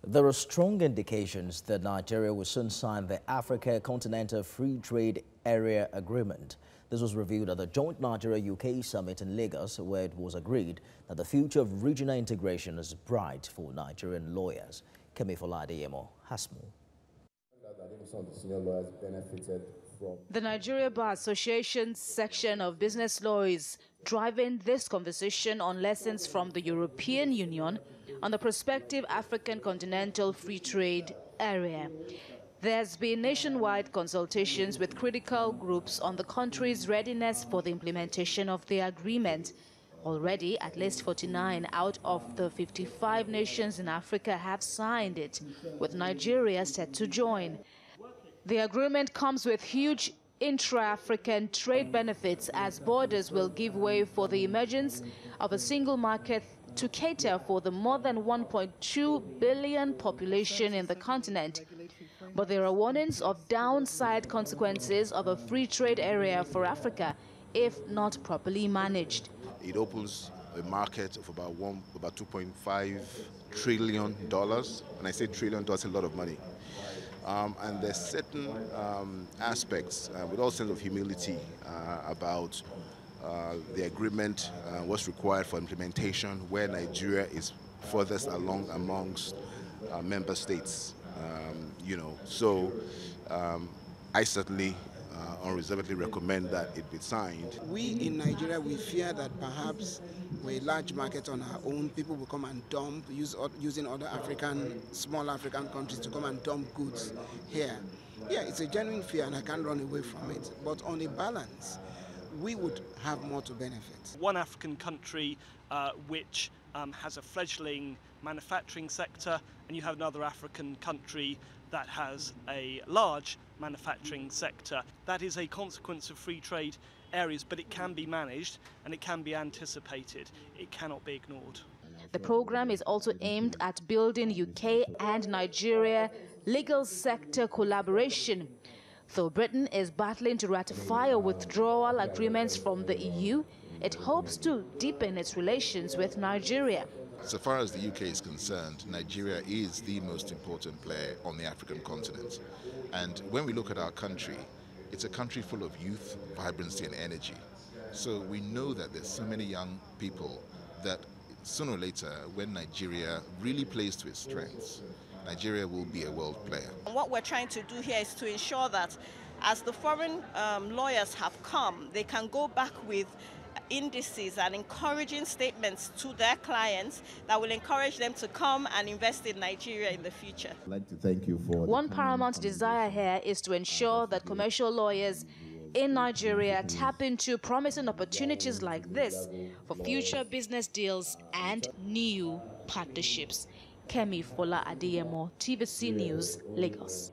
There are strong indications that Nigeria will soon sign the Africa Continental Free Trade Area Agreement. This was revealed at the joint Nigeria-UK summit in Lagos, where it was agreed that the future of regional integration is bright for Nigerian lawyers. Kemi Fola-Adeyemo has more. The Nigeria Bar Association's section of business law is driving this conversation on lessons from the European Union on the prospective African Continental Free Trade Area. There's been nationwide consultations with critical groups on the country's readiness for the implementation of the agreement. Already, at least 49 out of the 55 nations in Africa have signed it, with Nigeria set to join. The agreement comes with huge intra-African trade benefits, as borders will give way for the emergence of a single market to cater for the more than 1.2 billion population in the continent. But there are warnings of downside consequences of a free trade area for Africa if not properly managed. It opens a market of about $2.5 trillion. When I say trillion, that's a lot of money. And there's certain aspects, with all sense of humility, about the agreement, what's required for implementation, where Nigeria is furthest along amongst member states. I certainly unreservedly recommend that it be signed. We in Nigeria, we fear that perhaps with a large market on our own, people will come and dump, using other small African countries to come and dump goods here. Yeah, it's a genuine fear and I can't run away from it. But on a balance, we would have more to benefit. One African country which has a fledgling manufacturing sector, and you have another African country that has a large manufacturing sector. That is a consequence of free trade areas, but it can be managed and it can be anticipated. It cannot be ignored. The program is also aimed at building UK and Nigeria legal sector collaboration. Though Britain is battling to ratify or withdrawal agreements from the EU, it hopes to deepen its relations with Nigeria. So far as the UK is concerned, Nigeria is the most important player on the African continent. And when we look at our country, it's a country full of youth, vibrancy and energy. So we know that there's so many young people that sooner or later, when Nigeria really plays to its strengths, Nigeria will be a world player. What we're trying to do here is to ensure that as the foreign lawyers have come, they can go back with indices and encouraging statements to their clients that will encourage them to come and invest in Nigeria in the future. I'd like to thank you for one paramount desire here is to ensure that commercial lawyers in Nigeria tap into promising opportunities like this for future business deals and new partnerships. Kemi Fola-Adeyemo, TVC News, Lagos.